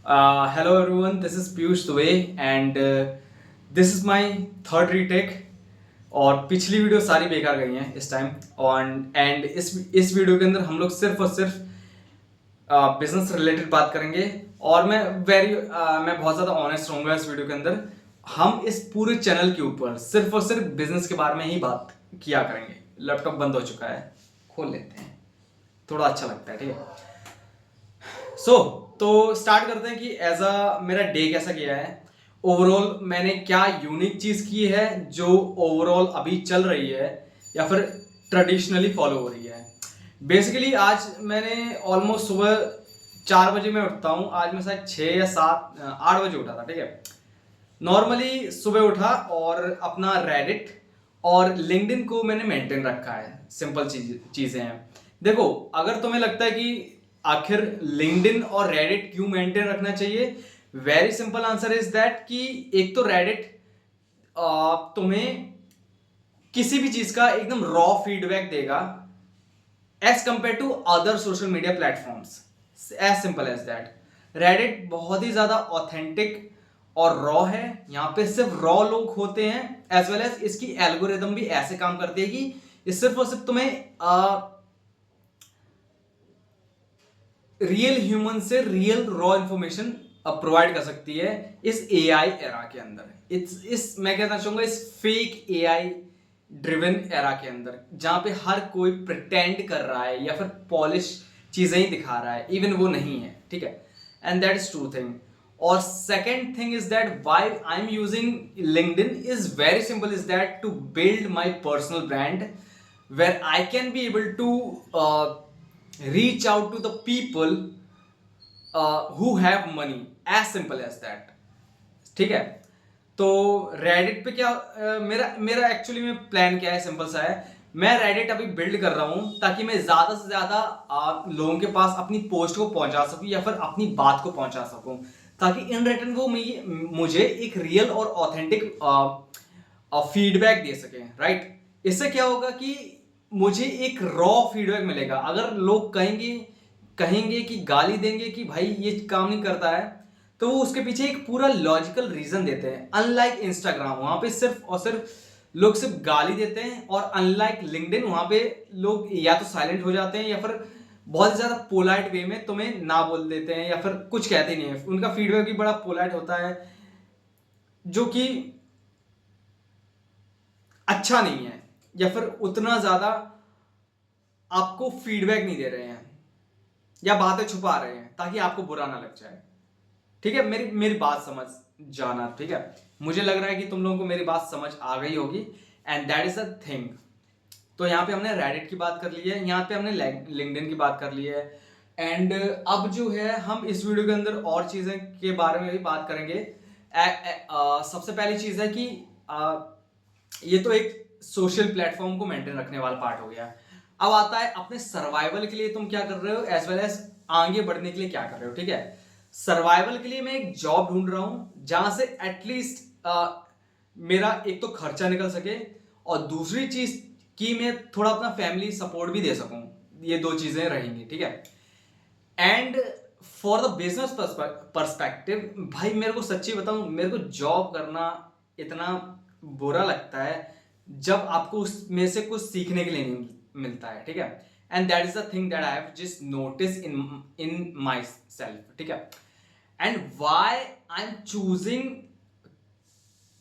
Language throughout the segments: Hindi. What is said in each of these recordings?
Hello everyone, this is Piyush Dubey and this is my third retake. और पिछली वीडियो सारी बेकार गई हैं इस टाइम ऑन एंड इस वीडियो के अंदर हम लोग सिर्फ और सिर्फ बिजनेस रिलेटेड बात करेंगे। और मैं बहुत ज़्यादा ऑनेस्ट रहूँगा इस वीडियो के अंदर। हम इस पूरे चैनल के ऊपर सिर्फ और सिर्फ बिजनेस के बारे में ही बात किया करेंगे। लैपटॉप बंद हो चुका है, खोल लेते हैं, थोड़ा अच्छा लगता है। ठीक है, तो स्टार्ट करते हैं कि एज अ मेरा डे कैसा गया है। ओवरऑल मैंने क्या यूनिक चीज की है जो ओवरऑल अभी चल रही है या फिर ट्रेडिशनली फॉलो हो रही है। बेसिकली आज मैंने ऑलमोस्ट सुबह 4 बजे मैं उठता हूँ। आज मैं शायद 6 या 7 8 बजे उठा था। ठीक है, नॉर्मली सुबह उठा और अपना रेडिट और लिंक्डइन को मैंने मेंटेन रखा है। सिंपल चीजें हैं। देखो, अगर तुम्हें लगता है कि आखिर लिंक्डइन और रेडिट क्यों मेंटेन रखना चाहिए, very simple answer is that कि एक तो रेडिट तुम्हें किसी भी चीज का एकदम रॉ फीडबैक देगा as compared to other social media platforms. As simple as that. Reddit बहुत ही ज्यादा ऑथेंटिक और रॉ है। यहाँ पे सिर्फ रॉ लोग होते हैं, एज वेल एज इसकी एल्गोरिदम भी ऐसे काम करती है कि ये सिर्फ और सिर्फ तुम्हें रियल ह्यूमन से रियल रॉ इंफॉर्मेशन प्रोवाइड कर सकती है इस एआई एरा के अंदर। इस मैं कहना चाहूंगा इस फेक एआई ड्रिवन एरा के अंदर, जहां पे हर कोई प्रिटेंड कर रहा है या फिर पॉलिश चीजें ही दिखा रहा है, इवन वो नहीं है। ठीक है, and that is true thing. और second thing is that why I am using LinkedIn is very simple is that to build my personal brand where I can be able to reach out to the people who have money, as simple as that। ठीक है, तो रेडिट पे क्या मेरा मेरा एक्चुअली में प्लान क्या है, सिंपल सा है। मैं रेडिट अभी बिल्ड कर रहा हूं ताकि मैं ज्यादा से ज्यादा लोगों के पास अपनी पोस्ट को पहुंचा सकूं या फिर अपनी बात को पहुंचा सकूं, ताकि इन रिटर्न वो मुझे एक रियल और ऑथेंटिक फीडबैक दे सके। राइट, इससे क्या होगा कि मुझे एक रॉ फीडबैक मिलेगा। अगर लोग कहेंगे कि गाली देंगे कि भाई ये काम नहीं करता है, तो वो उसके पीछे एक पूरा लॉजिकल रीजन देते हैं। अनलाइक इंस्टाग्राम, वहां पे सिर्फ और सिर्फ लोग सिर्फ गाली देते हैं, और अनलाइक लिंक्डइन वहां पे लोग या तो साइलेंट हो जाते हैं या फिर बहुत ज्यादा पोलाइट वे में तुम्हें ना बोल देते हैं या फिर कुछ कहते नहीं है। उनका फीडबैक भी बड़ा पोलाइट होता है, जो कि अच्छा नहीं है, या फिर उतना ज्यादा आपको फीडबैक नहीं दे रहे हैं या बातें छुपा रहे हैं ताकि आपको बुरा ना लग जाए। ठीक है, मेरी मेरी बात समझ जाना। ठीक है, मुझे लग रहा है कि तुम लोगों को मेरी बात समझ आ गई होगी, and that is a thing. तो यहाँ पे हमने रेडिट की बात कर ली है, यहाँ पे हमने लिंक्डइन की बात कर ली है, एंड अब जो है हम इस वीडियो के अंदर और चीजें के बारे में भी बात करेंगे। सबसे पहली चीज है कि ये तो एक सोशल प्लेटफॉर्म को मेंटेन रखने वाला पार्ट हो गया। अब आता है अपने सर्वाइवल के लिए तुम क्या कर रहे हो, एज वेल एज आगे बढ़ने के लिए क्या कर रहे हो। ठीक है, सर्वाइवल के लिए मैं एक जॉब ढूंढ रहा हूं जहां से एटलीस्ट मेरा एक तो खर्चा निकल सके, और दूसरी चीज कि मैं थोड़ा अपना फैमिली सपोर्ट भी दे सकूं। ये दो चीजें रहेंगी। ठीक है, and for the business perspective, भाई मेरे को सच्ची बताऊं, मेरे को जॉब करना इतना बुरा लगता है जब आपको उसमें से कुछ सीखने के लिए नहीं मिलता है। ठीक है, and that is the thing that I have just notice in my self. ठीक है, and why I am choosing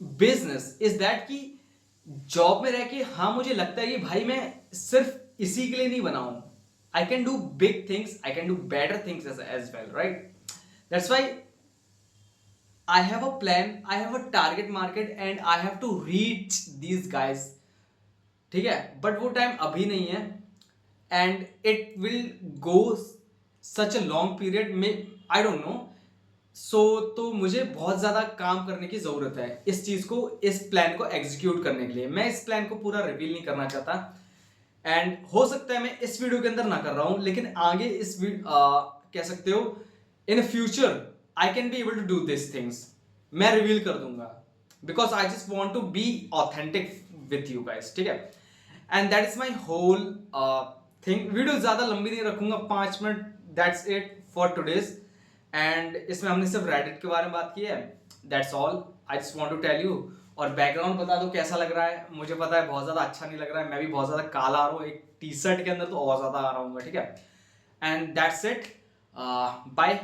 business is that कि जॉब में रह के हाँ मुझे लगता है कि भाई मैं सिर्फ इसी के लिए नहीं बना हूं। I can do big things, I can do better things as well. Right, that's why I have a plan, I have a target market and I have to reach these guys। ठीक है, बट वो टाइम अभी नहीं है, and it will go such a long period में, आई डोंट नो। तो मुझे बहुत ज्यादा काम करने की जरूरत है इस चीज को, इस प्लान को एग्जीक्यूट करने के लिए। मैं इस प्लान को पूरा रिवील नहीं करना चाहता, एंड हो सकता है मैं इस वीडियो के अंदर ना कर रहा हूं, लेकिन आगे कह सकते हो in future I can be able to do this things. मैं रिवील कर दूंगा, because I just want to be authentic with you guys. ठीक है, and that is my whole thing. Video ज्यादा लंबी नहीं रखूंगा, 5 minute, that's it for today's. And इसमें हमने सिर्फ रेडिट के बारे में बात की है। That's all, I just want to tell you. और बैकग्राउंड बता दो कैसा लग रहा है, मुझे पता है बहुत ज़्यादा अच्छा नहीं लग रहा है, मैं भी बहुत ज़्यादा काला आ रहा हूँ, एक टी शर्ट के अंदर तो और ज़्यादा आ रहा हूँ, ठीक है। And that's it, bye.